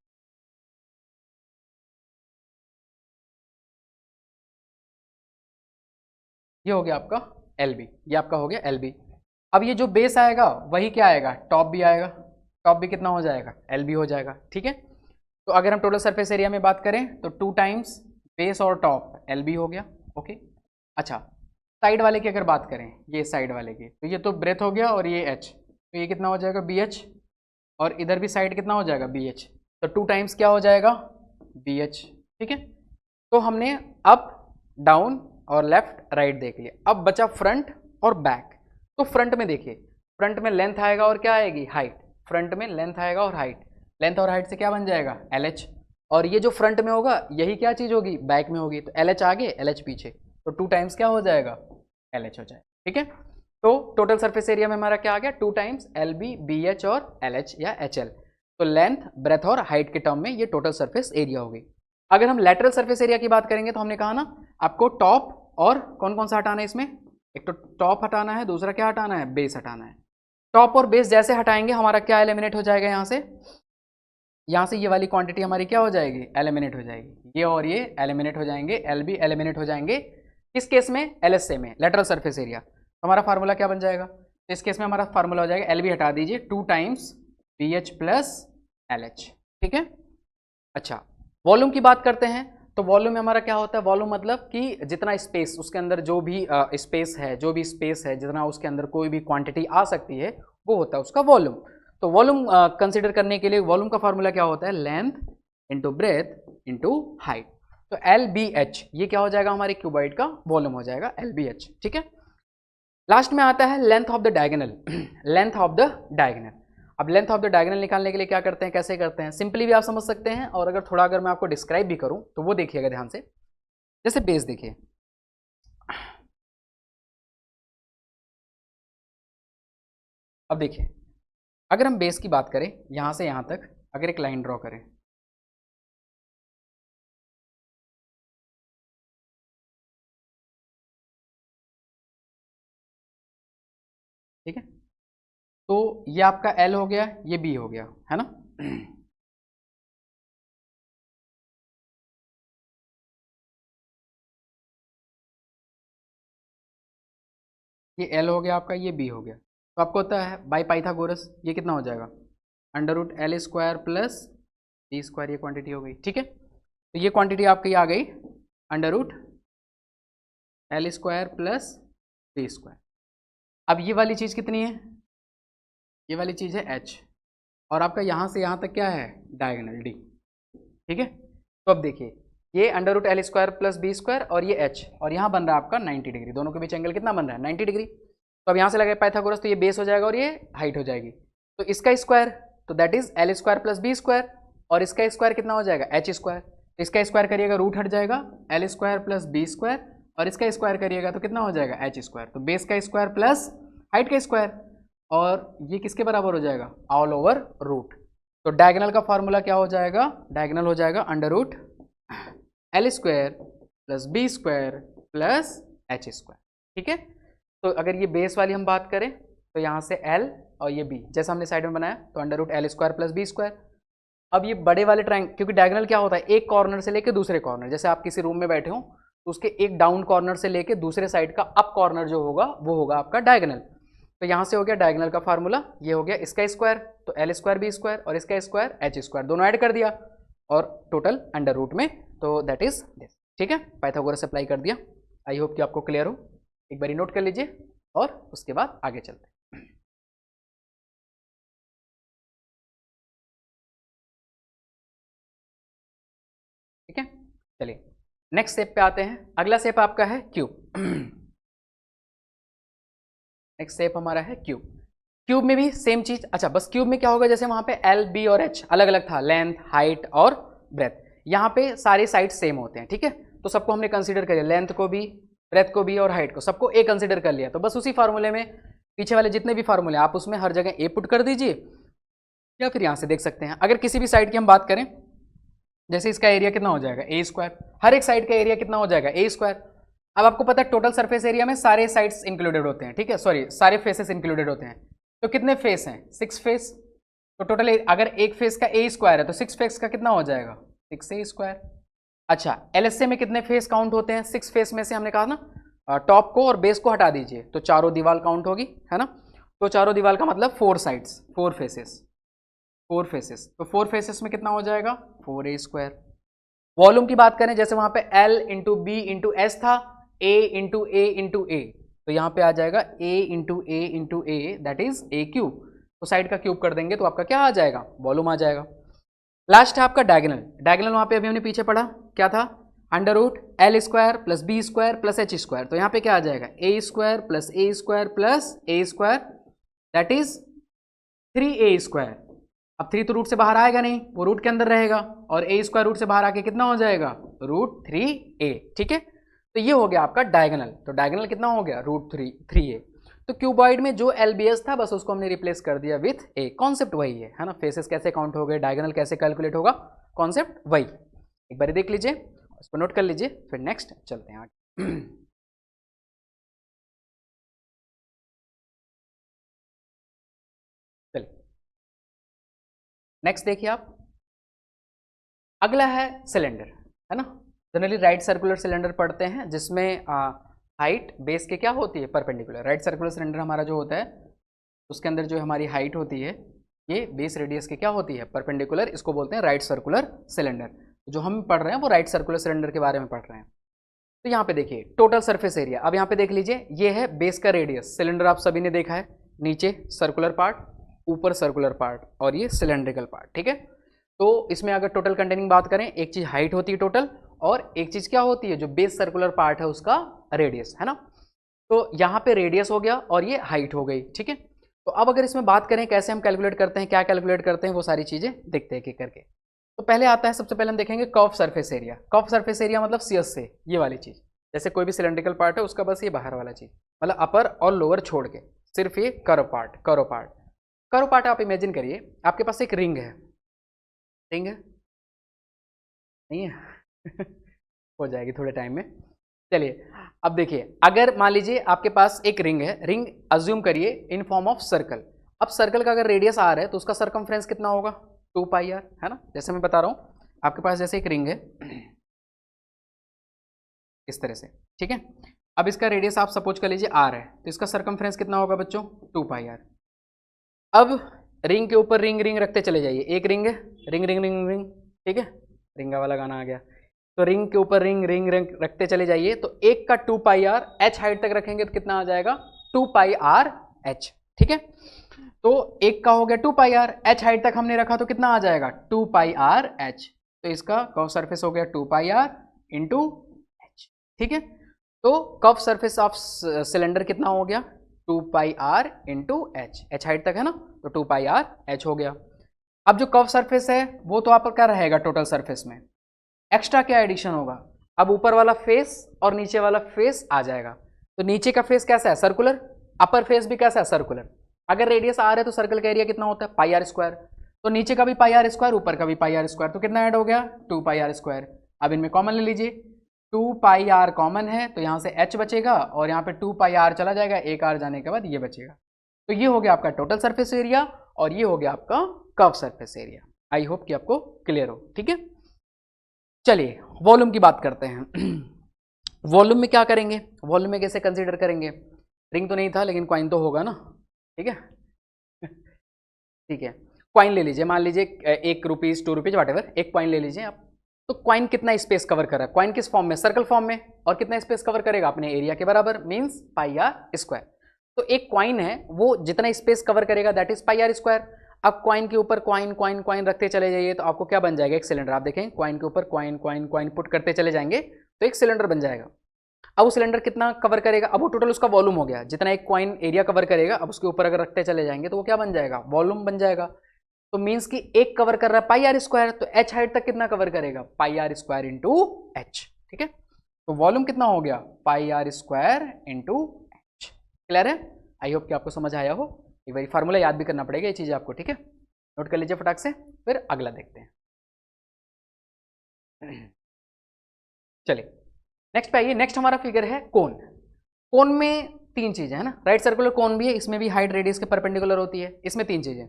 ये हो गया आपका LB, ये आपका हो गया LB। अब ये जो बेस आएगा वही क्या आएगा, टॉप भी आएगा, टॉप भी कितना हो जाएगा, LB हो जाएगा, ठीक है। तो अगर हम टोटल सरफेस एरिया में बात करें तो 2 टाइम्स बेस और टॉप LB हो गया, ओके। अच्छा, साइड वाले की अगर बात करें, ये साइड वाले की, तो ये तो ब्रेथ हो गया और ये H, तो ये कितना हो जाएगा, BH, और इधर भी साइड कितना हो जाएगा, BH, तो 2 टाइम्स क्या हो जाएगा, BH, ठीक है। तो हमने अप, डाउन और लेफ्ट राइट देख लिया। अब बचा फ्रंट और बैक। तो फ्रंट में देखिए, फ्रंट में लेंथ आएगा और क्या आएगी, हाइट। फ्रंट में लेंथ आएगा और हाइट, लेंथ और हाइट से क्या बन जाएगा, LH, और ये जो फ्रंट में होगा यही क्या चीज होगी, बैक में होगी, तो LH आगे LH पीछे, तो 2 टाइम्स क्या हो जाएगा, LH हो जाएगा, ठीक है। तो टोटल सरफेस एरिया में हमारा क्या आ गया, 2 टाइम्स LB, BH और LH या HL। तो लेंथ, ब्रेथ और हाइट के टर्म में ये टोटल सरफेस एरिया होगी। अगर हम लेटरल सरफेस एरिया की बात करेंगे तो हमने कहा ना आपको टॉप और कौन कौन सा हटाना है इसमें, एक तो टॉप हटाना है, दूसरा क्या हटाना है, बेस हटाना है। टॉप और बेस जैसे हटाएंगे हमारा क्या एलिमिनेट हो जाएगा, यहाँ से ये वाली क्वांटिटी हमारी क्या हो जाएगी, एलिमिनेट हो जाएगी, ये और ये एलिमिनेट हो जाएंगे, LB एलिमिनेट हो जाएंगे। किस केस में, LSA में, लेटरल सरफेस एरिया। तो हमारा फार्मूला क्या बन जाएगा, तो इस केस में हमारा फार्मूला हो जाएगा, LB हटा दीजिए, 2 टाइम्स BH प्लस LH, ठीक है। अच्छा, वॉल्यूम की बात करते हैं, तो वॉल्यूम में हमारा क्या होता है, वॉल्यूम मतलब कि जितना स्पेस उसके अंदर, जो भी स्पेस है, जितना उसके अंदर कोई भी क्वांटिटी आ सकती है वो होता है उसका वॉल्यूम। तो वॉल्यूम कंसिडर करने के लिए वॉल्यूम का फार्मूला क्या होता है, length into breath into height. तो LBH ये क्या हो जाएगा, हमारे क्यूबॉइड का वॉल्यूम हो जाएगा LBH, ठीक है। लास्ट में आता है length of the diagonal. Length of the diagonal. अब लेंथ ऑफ द डायगोनल निकालने के लिए क्या करते हैं, कैसे करते हैं, सिंपली भी आप समझ सकते हैं, और अगर थोड़ा अगर मैं आपको डिस्क्राइब भी करूं तो वो देखिएगा ध्यान से। जैसे बेस देखिए, अब देखिए अगर हम बेस की बात करें यहां से यहां तक अगर एक लाइन ड्रॉ करें, ठीक है, तो ये आपका L हो गया, ये B हो गया, है ना। ये L हो गया आपका, ये B हो गया, तो आपको होता है बाई पाइथागोरस ये कितना हो जाएगा, under root L square plus B square, ये क्वांटिटी हो गई, ठीक है। तो ये क्वांटिटी आपकी आ गई under root L square plus B square. अब ये वाली चीज़ कितनी है, ये वाली चीज़ है H, और आपका यहाँ से यहाँ तक क्या है, डायगोनल D, ठीक है। तो अब देखिए ये under root L square plus B square और ये H, और यहाँ बन रहा है आपका 90 डिग्री, दोनों के बीच एंगल कितना बन रहा है, 90 डिग्री। तो अब यहाँ से लगे पाइथागोरस, तो ये बेस हो जाएगा और ये हाइट हो जाएगी, तो इसका स्क्वायर तो that is L square plus B square, और इसका स्क्वायर कितना हो जाएगा, H स्क्वायर। इसका स्क्वायर करिएगा रूट हट जाएगा, L square plus B square, और इसका स्क्वायर करिएगा तो कितना हो जाएगा, H स्क्वायर। तो बेस का स्क्वायर प्लस हाइट का स्क्वायर, और ये किसके बराबर हो जाएगा, ऑल ओवर रूट। तो डायगोनल का फॉर्मूला क्या हो जाएगा, डायगोनल हो जाएगा under root L square plus B square plus H square, ठीक है। तो अगर ये बेस वाली हम बात करें तो यहाँ से L और ये B जैसा हमने साइड में बनाया, तो under root L square plus B square. अब ये बड़े वाले ट्रायंगल, क्योंकि डायगोनल क्या होता है, एक कॉर्नर से लेके दूसरे कॉर्नर, जैसे आप किसी रूम में बैठे हो तो उसके एक डाउन कॉर्नर से लेके दूसरे साइड का अप कॉर्नर जो होगा वो होगा आपका डायगोनल। तो यहाँ से हो गया डायगोनल का फार्मूला, ये हो गया इसका स्क्वायर तो L स्क्वायर B स्क्वायर, और इसका स्क्वायर H स्क्वायर, दोनों ऐड कर दिया और टोटल अंडर रूट में, तो दैट इज दिस, ठीक है। पाइथागोरस अप्लाई कर दिया। आई होप कि आपको क्लियर हो, एक बारी नोट कर लीजिए और उसके बाद आगे चलते हैं। ठीक है, चलिए नेक्स्ट स्टेप पे आते हैं। अगला स्टेप आपका है क्यूब। नेक्स्ट स्टेप हमारा है क्यूब। क्यूब में भी सेम चीज, अच्छा बस क्यूब में क्या होगा, जैसे वहां पे L B और H अलग अलग था, लेंथ हाइट और ब्रेथ, यहाँ पे सारे साइड सेम होते हैं, ठीक है। तो सबको हमने कंसीडर कर लिया, लेंथ को भी, ब्रेथ को भी और हाइट को, सबको A कंसीडर कर लिया। तो बस उसी फार्मूले में पीछे वाले जितने भी फार्मूले आप उसमें हर जगह A पुट कर दीजिए, या फिर यहाँ से देख सकते हैं अगर किसी भी साइड की हम बात करें, जैसे इसका एरिया कितना हो जाएगा A स्क्वायर, हर एक साइड का एरिया कितना हो जाएगा A स्क्वायर। अब आपको पता है टोटल सरफेस एरिया में सारे साइड्स इंक्लूडेड होते हैं, ठीक है, सॉरी सारे फेसेस इंक्लूडेड होते हैं। तो कितने फेस हैं, 6 फेस, तो टोटल अगर एक फेस का A स्क्वायर है तो 6 फेस का कितना हो जाएगा, 6A स्क्वायर। अच्छा LSA में कितने फेस काउंट होते हैं, 6 फेस में से हमने कहा ना टॉप को और बेस को हटा दीजिए तो चारों दीवार काउंट होगी, है ना। तो चारों दीवार का मतलब 4 साइड्स, 4 फेसेस, 4 फेसेस, तो 4 फेसेस में कितना हो जाएगा, 4A स्क्वायर। वॉल्यूम की बात करें, जैसे वहां पे L into B into S था, A into A into A, तो यहाँ पे आ जाएगा A into A into A, that is A cube. तो साइड का क्यूब कर देंगे तो आपका क्या आ जाएगा, वॉल्यूम आ जाएगा। लास्ट है आपका डायगोनल। डायगोनल वहां पे अभी हमने पीछे पढ़ा क्या था, under root L square plus B square plus H square, तो यहाँ पे क्या आ जाएगा, A square plus A square plus A square, that is 3A square. अब 3 तो रूट से बाहर आएगा नहीं, वो रूट के अंदर रहेगा, और A स्क्वायर रूट से बाहर आके कितना हो जाएगा, रूट 3A, ठीक है। तो ये हो गया आपका डायगोनल। तो डायगोनल कितना हो गया, रूट 3A। तो क्यूबॉइड में जो LBS था बस उसको हमने रिप्लेस कर दिया विथ A। कॉन्सेप्ट वही है ना, फेसेस कैसे काउंट हो गए, डायगोनल कैसे कैलकुलेट होगा, कॉन्सेप्ट वही। एक बार देख लीजिए, उसको नोट कर लीजिए, फिर नेक्स्ट चलते हैं आगे। चलिए नेक्स्ट देखिए आप, अगला है सिलेंडर, है ना। जनरली राइट सर्कुलर सिलेंडर पढ़ते हैं जिसमें हाइट बेस के क्या होती है, परपेंडिकुलर। राइट सर्कुलर सिलेंडर हमारा जो होता है उसके अंदर जो हमारी हाइट होती है ये बेस रेडियस के क्या होती है, परपेंडिकुलर, इसको बोलते हैं राइट सर्कुलर सिलेंडर। जो हम पढ़ रहे हैं वो राइट सर्कुलर सिलेंडर के बारे में पढ़ रहे हैं। तो यहाँ पे देखिए टोटल सरफेस एरिया, अब यहाँ पे देख लीजिए ये है बेस का रेडियस, सिलेंडर आप सभी ने देखा है, नीचे सर्कुलर पार्ट, ऊपर सर्कुलर पार्ट, और ये सिलेंड्रिकल पार्ट, ठीक है। तो इसमें अगर टोटल कंटेनिंग बात करें, एक चीज हाइट होती है टोटल, और एक चीज क्या होती है जो बेस सर्कुलर पार्ट है उसका रेडियस, है ना। तो यहाँ पे रेडियस हो गया और ये हाइट हो गई, ठीक है। तो अब अगर इसमें बात करें कैसे हम कैलकुलेट करते हैं, क्या कैलकुलेट करते हैं, वो सारी चीजें देखते हैं कि करके। तो पहले आता है, सबसे पहले हम देखेंगे curve surface area. Curve surface area मतलब सीएस से, ये वाली चीज, जैसे कोई भी सिलेंड्रिकल पार्ट है उसका बस ये बाहर वाला चीज, मतलब अपर और लोअर छोड़ के सिर्फ ये कर्व पार्ट। कर्व पार्ट आप इमेजिन करिए, आपके पास एक रिंग है, रिंग है नहीं है हो जाएगी थोड़े टाइम में। चलिए अब देखिए, अगर मान लीजिए आपके पास एक रिंग है, रिंग अज्यूम करिए इन फॉर्म ऑफ सर्कल। अब सर्कल का अगर रेडियस आर है तो उसका सर्कमफ्रेंस कितना होगा, 2πr, है ना। जैसे मैं बता रहा हूँ, आपके पास जैसे एक रिंग है इस तरह से, ठीक है। अब इसका रेडियस आप सपोज कर लीजिए आर है, तो इसका सर्कमफ्रेंस कितना होगा बच्चों, 2πr। अब रिंग के ऊपर रिंग रिंग रखते चले जाइए, एक रिंग है, रिंग रिंग रिंग रिंग, ठीक है, रिंगा वाला गाना आ गया। तो रिंग के ऊपर रिंग रिंग रिंग रखते चले जाइए, तो एक का 2πr, h हाइट तक रखेंगे तो कितना आ जाएगा, 2πrh, ठीक है। तो एक का हो गया 2πr, h हाइट तक हमने रखा तो कितना आ जाएगा, 2πrh। तो इसका कर्व सरफेस हो गया 2πr इंटू h, ठीक है। तो कर्व सरफेस ऑफ सिलेंडर कितना हो गया, 2πr इंटू h हाइट तक है ना, तो 2πrh हो गया। अब जो कर्व सरफेस है वो तो आपका रहेगा टोटल सरफेस में, एक्स्ट्रा क्या एडिशन होगा, अब ऊपर वाला फेस और नीचे वाला फेस आ जाएगा। तो नीचे का फेस कैसा है, सर्कुलर, अपर फेस भी कैसा है, सर्कुलर। अगर रेडियस आर है तो सर्कल का एरिया कितना होता है, πr²। तो नीचे का भी πr², ऊपर का भी πr², तो कितना ऐड हो गया, 2πr²। अब इनमें कॉमन ले लीजिए, 2πr कॉमन है तो यहाँ से h बचेगा और यहाँ पे 2πr चला जाएगा, एक r जाने के बाद ये बचेगा। तो ये हो गया आपका टोटल सरफेस एरिया और ये हो गया आपका curve surface area. I hope कि आपको क्लियर हो, ठीक है। चलिए वॉल्यूम की बात करते हैं वॉल्यूम में क्या करेंगे, वॉल्यूम में कैसे कंसीडर करेंगे, रिंग तो नहीं था लेकिन कॉइन तो होगा ना, ठीक है ठीक है। कॉइन ले लीजिए, मान लीजिए 1 रुपीज़ 2 रुपीज़ वॉटेवर, एक कॉइन ले लीजिए आप। तो कॉइन कितना स्पेस कवर कर रहा है, कॉइन किस फॉर्म में, सर्कल फॉर्म में, और कितना स्पेस कवर करेगा, अपने एरिया के बराबर, मीन्स πr²। तो एक कॉइन है वो जितना स्पेस कवर करेगा दैट इज πr²। अब कॉइन के ऊपर कॉइन कॉइन कॉइन रखते चले जाइए तो आपको क्या बन जाएगा, एक सिलेंडर। आप देखें कॉइन के ऊपर कॉइन कॉइन कॉइन पुट करते चले जाएंगे तो एक सिलेंडर बन जाएगा। अब वो सिलेंडर कितना कवर करेगा, अब वो टोटल उसका वॉल्यूम हो गया, जितना एक कॉइन एरिया कवर करेगा, अब उसके ऊपर अगर रखते चले जाएंगे तो वो क्या बन जाएगा, वॉल्यूम बन जाएगा। तो मीन्स कि एक कवर कर रहा है πr², तो h हाइट तक कितना कवर करेगा, πr² इंटू h, ठीक है। तो वॉल्यूम कितना हो गया, πr² इंटू h। क्लियर है, आई होप कि आपको समझ आया हो। एक बार फार्मूला याद भी करना पड़ेगा ये चीज़ आपको, ठीक है, नोट कर लीजिए फटाक से, फिर अगला देखते हैं। चलिए नेक्स्ट पे आइए, नेक्स्ट हमारा फिगर है कोन। कोन में 3 चीजें है ना, राइट सर्कुलर कोन भी है, इसमें भी हाइट रेडियस के परपेंडिकुलर होती है। इसमें 3 चीजें,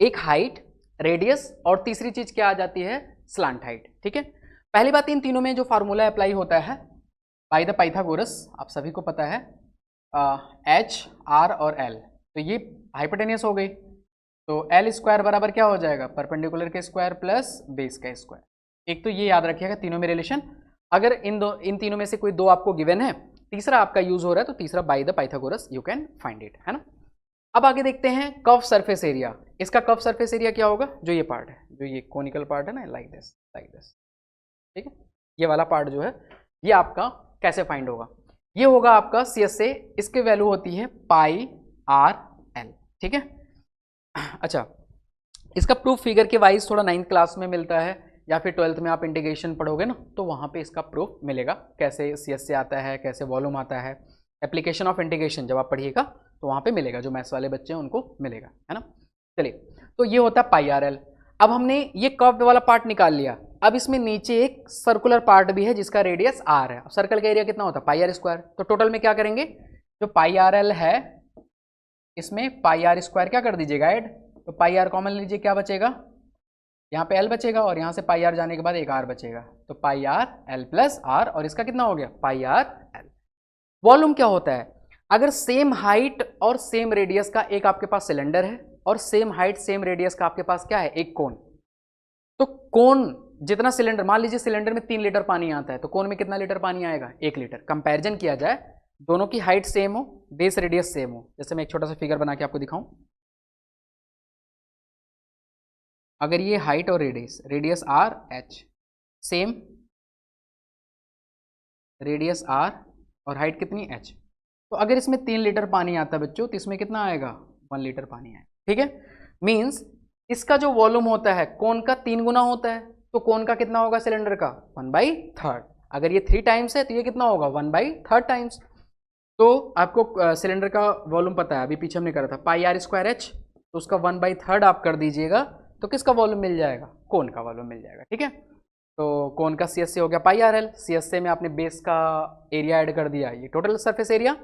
एक हाइट, रेडियस और तीसरी चीज क्या आ जाती है, स्लांट हाइट, ठीक है। पहली बात, इन तीनों में जो फार्मूला अप्लाई होता है बाय द पाइथागोरस, आप सभी को पता है, h, r और l। तो ये हाइपोटेनियस हो गई, तो l² बराबर क्या हो जाएगा, परपेंडिकुलर के स्क्वायर प्लस बेस का स्क्वायर। एक तो ये याद रखिएगा तीनों में रिलेशन, अगर इन तीनों में से कोई 2 आपको गिवन है, तीसरा आपका यूज हो रहा है तो तीसरा by the Pythagoras you can find it, है ना। अब आगे देखते हैं कर्व सरफेस एरिया। इसका कर्व सरफेस एरिया क्या होगा, जो ये पार्ट है, जो ये कोनिकल पार्ट है ना, लाइक दिस, ठीक है। ये वाला पार्ट जो है ये आपका कैसे फाइंड होगा, ये होगा आपका CS से, इसकी वैल्यू होती है πrl, ठीक है। अच्छा, इसका प्रूफ फिगर के वाइज थोड़ा 9th क्लास में मिलता है, या फिर 12th में आप इंटीग्रेशन पढ़ोगे ना तो वहाँ पे इसका प्रूफ मिलेगा, कैसे CS से आता है, कैसे वॉल्यूम आता है। एप्लीकेशन ऑफ इंटीग्रेशन जब आप पढ़िएगा तो वहाँ पे मिलेगा, जो मैथ्स वाले बच्चे हैं उनको मिलेगा, है ना। चलिए, तो ये होता है πrl। अब हमने ये कर्व वाला पार्ट निकाल लिया, अब इसमें नीचे एक सर्कुलर पार्ट भी है जिसका रेडियस r है। सर्कल का एरिया कितना होता है, πr²। तो टोटल में क्या करेंगे, जो πrl है इसमें πr² क्या कर दीजिएगा ऐड, तो πr कॉमन लीजिए, क्या बचेगा, यहाँ पे l बचेगा और यहाँ से πr जाने के बाद एक r बचेगा, तो πrl प्लस r, और इसका कितना हो गया, πrl। वॉल्यूम क्या होता है, अगर सेम हाइट और सेम रेडियस का एक आपके पास सिलेंडर है और सेम हाइट सेम रेडियस का आपके पास क्या है, एक कोन। तो कोन जितना सिलेंडर, मान लीजिए सिलेंडर में 3 लीटर पानी आता है, तो कोन में कितना लीटर पानी आएगा, 1 लीटर। कंपैरिजन किया जाए, दोनों की हाइट सेम हो, बेस रेडियस सेम हो। जैसे मैं एक छोटा सा फिगर बना के आपको दिखाऊं, अगर ये हाइट और radius r h same, radius r और हाइट कितनी h, तो अगर इसमें 3 लीटर पानी आता है बच्चों, तो इसमें कितना आएगा? 1 लीटर पानी आएगा। ठीक है, मीन्स इसका जो वॉल्यूम होता है कोन का 3 गुना होता है, तो कोन का कितना होगा सिलेंडर का? 1/3। अगर ये 3 टाइम्स है तो ये कितना होगा? 1/3 टाइम्स। तो आपको सिलेंडर का वॉल्यूम पता है, अभी पीछे हमने करा था πr²h, तो उसका 1/3 आप कर दीजिएगा तो किसका वॉल्यूम मिल जाएगा? कोन का वॉल्यूम मिल जाएगा। ठीक है, तो कोन का CSA हो गया πrl, CSA में आपने बेस का एरिया ऐड कर दिया, ये टोटल सरफेस एरिया,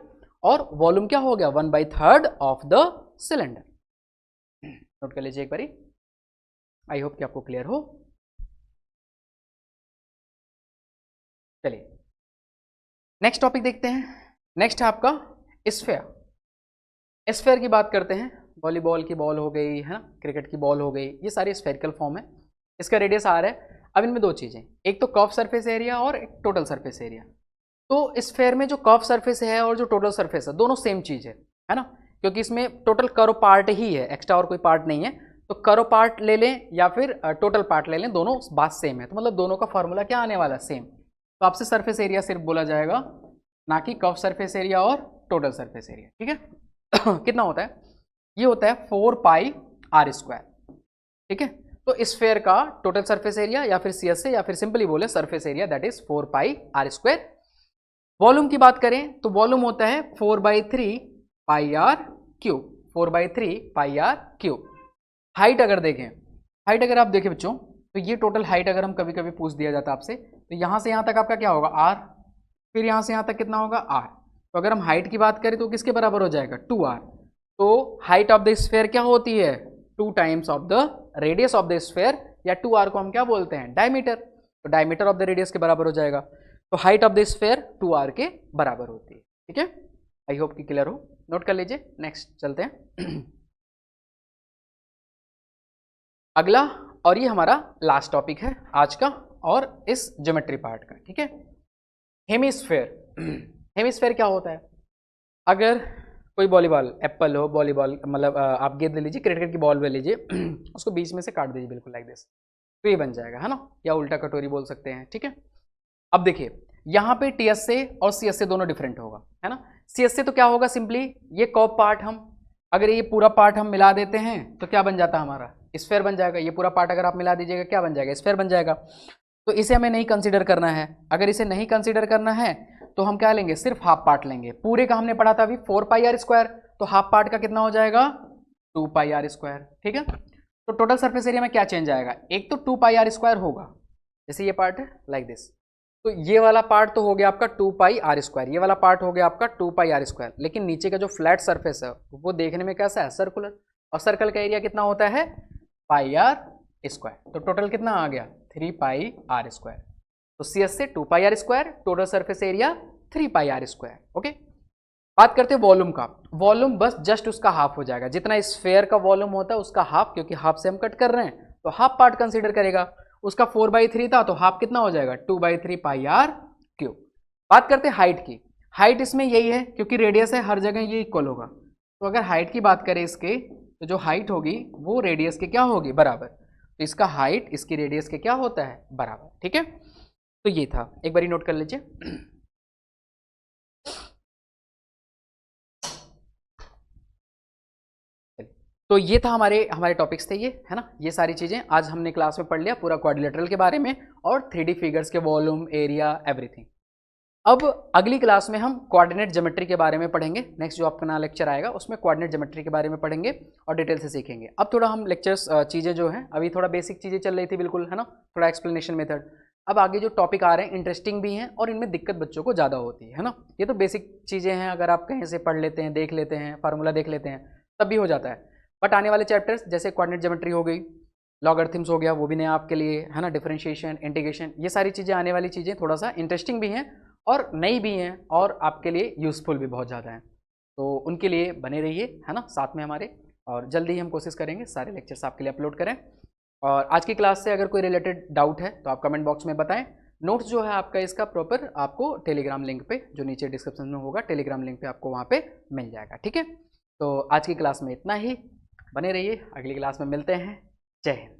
और वॉल्यूम क्या हो गया? 1/3 ऑफ द सिलेंडर। नोट कर लीजिए एक बारी, आई होप कि आपको क्लियर हो। चलिए नेक्स्ट टॉपिक देखते हैं। नेक्स्ट है आपका स्फेयर। स्फेयर की बात करते हैं, वॉलीबॉल की बॉल हो गई है ना, क्रिकेट की बॉल हो गई, ये सारी स्फेरिकल फॉर्म है। इसका रेडियस r है। अब इनमें दो चीजें, एक तो कर्व सरफेस एरिया और एक टोटल सरफेस एरिया। तो स्फेयर में जो कर्व सरफेस है और जो टोटल सरफेस है दोनों सेम चीज है ना, क्योंकि इसमें टोटल कर्व पार्ट ही है, एक्स्ट्रा और कोई पार्ट नहीं है। तो कर्व पार्ट ले लें या फिर टोटल पार्ट ले लें, दोनों बात सेम है, तो मतलब दोनों का फॉर्मूला क्या आने वाला है? सेम। तो आपसे सरफेस एरिया सिर्फ बोला जाएगा, ना कि कर्व सरफेस एरिया और टोटल सरफेस एरिया। ठीक है कितना होता है? ये होता है 4πr²। ठीक है, तो स्फेयर का टोटल सरफेस एरिया या फिर CSA या फिर सिंपली बोले surface area, that is 4πr²। Volume की बात करें तो वॉल्यूम होता है 4/3πr³। 4/3πr³। हाइट अगर देखें, हाइट अगर आप देखें बच्चों, तो ये टोटल हाइट अगर हम कभी कभी पूछ दिया जाता आपसे, तो यहाँ से यहाँ तक आपका क्या होगा? r, फिर यहाँ से यहाँ तक कितना होगा? r। तो अगर हम हाइट की बात करें तो किसके बराबर हो जाएगा? 2r। तो हाइट ऑफ द स्फेयर क्या होती है? 2 times of the radius of the sphere, या 2r को हम क्या बोलते हैं? डायमीटर। तो डायमीटर ऑफ द रेडियस के बराबर हो जाएगा। तो height of the sphere 2r के बराबर होती है। ठीक है, आई होप कि क्लियर हो। नोट कर लीजिए, नेक्स्ट चलते हैं अगला, और ये हमारा लास्ट टॉपिक है आज का और इस ज्योमेट्री पार्ट का। ठीक है, हेमिस्फेयर। हेमिस्फेयर क्या होता है? अगर कोई वॉलीबॉल, एप्पल हो, वॉलीबॉल मतलब आप गेंद ले लीजिए, क्रिकेट की बॉल ले लीजिए, उसको बीच में से काट दीजिए बिल्कुल लाइक दिस, तो ये बन जाएगा, है ना, या उल्टा कटोरी बोल सकते हैं। ठीक है, अब देखिए यहाँ पे TSA और CSA दोनों डिफरेंट होगा, है ना। CSA तो क्या होगा? सिंपली ये कर्व पार्ट, हम अगर ये पूरा पार्ट हम मिला देते हैं तो क्या बन जाता है? हमारा स्फेयर बन जाएगा। ये पूरा पार्ट अगर आप मिला दीजिएगा क्या बन जाएगा? स्फेयर बन जाएगा। तो इसे हमें नहीं कंसीडर करना है। अगर इसे नहीं कंसीडर करना है तो हम क्या लेंगे? सिर्फ हाफ पार्ट लेंगे। पूरे का हमने पढ़ा था अभी 4πr², तो हाफ पार्ट का कितना हो जाएगा? 2πr²। ठीक है, तो टोटल सरफेस एरिया में क्या चेंज आएगा? एक तो 2πr² होगा, जैसे ये पार्ट है लाइक दिस, तो ये वाला पार्ट तो हो गया आपका 2πr², ये वाला पार्ट हो गया आपका 2πr², लेकिन नीचे का जो फ्लैट सरफेस है वो देखने में कैसा है? सर्कुलर, और सर्कल का एरिया कितना होता है? πr²। तो टोटल कितना आ गया? 3πr²। तो CSA 2πr², total surface area 3πr²। Okay, बात करते हैं वॉल्यूम का। वॉल्यूम बस जस्ट उसका हाफ हो जाएगा, जितना स्फेयर का वॉल्यूम होता है उसका हाफ, क्योंकि हाफ से हम कट कर रहे हैं तो हाफ पार्ट कंसीडर करेगा। उसका 4/3 था तो हाफ कितना हो जाएगा? 2/3πr³। बात करते हैं हाइट की। हाइट इसमें यही है क्योंकि रेडियस है, हर जगह ये इक्वल होगा। तो अगर हाइट की बात करें इसके, तो जो हाइट होगी वो रेडियस के क्या होगी? बराबर। तो इसका हाइट इसकी रेडियस के क्या होता है? बराबर। ठीक है, तो ये था, एक बारी नोट कर लीजिए। तो ये था हमारे टॉपिक्स थे ये, है ना। ये सारी चीजें आज हमने क्लास में पढ़ लिया, पूरा क्वाड्रिलेटरल के बारे में और 3D फिगर्स के वॉल्यूम, एरिया, एवरीथिंग। अब अगली क्लास में हम कोऑर्डिनेट ज्योमेट्री के बारे में पढ़ेंगे। नेक्स्ट जो अपना लेक्चर आएगा उसमें कोऑर्डिनेट ज्योमेट्री के बारे में पढ़ेंगे और डिटेल से सीखेंगे। अब थोड़ा हम लेक्चर्स चीज़ें जो हैं, अभी थोड़ा बेसिक चीज़ें चल रही थी बिल्कुल, है ना, थोड़ा एक्सप्लेनेशन मेथड। अब आगे जो टॉपिक आ रहे हैं इंटरेस्टिंग भी हैं और इनमें दिक्कत बच्चों को ज़्यादा होती है ना। ये तो बेसिक चीज़ें हैं, अगर आप कहीं से पढ़ लेते हैं, देख लेते हैं, फार्मूला देख लेते हैं, तब भी हो जाता है। बट आने वाले चैप्टर्स जैसे कोऑर्डिनेट ज्योमेट्री हो गई, लॉगरिथम्स हो गया, वो भी नया आपके लिए, है ना, डिफरेंशिएशन, इंटीग्रेशन, ये सारी चीज़ें आने वाली चीज़ें थोड़ा सा इंटरेस्टिंग भी हैं और नई भी हैं और आपके लिए यूज़फुल भी बहुत ज़्यादा हैं। तो उनके लिए बने रहिए, है ना, साथ में हमारे, और जल्दी ही हम कोशिश करेंगे सारे लेक्चर्स आपके लिए अपलोड करें। और आज की क्लास से अगर कोई रिलेटेड डाउट है तो आप कमेंट बॉक्स में बताएं। नोट्स जो है आपका इसका प्रॉपर आपको टेलीग्राम लिंक पे, जो नीचे डिस्क्रिप्शन में होगा, टेलीग्राम लिंक पे आपको वहाँ पे मिल जाएगा। ठीक है, तो आज की क्लास में इतना ही, बने रहिए, अगली क्लास में मिलते हैं। जय हिंद।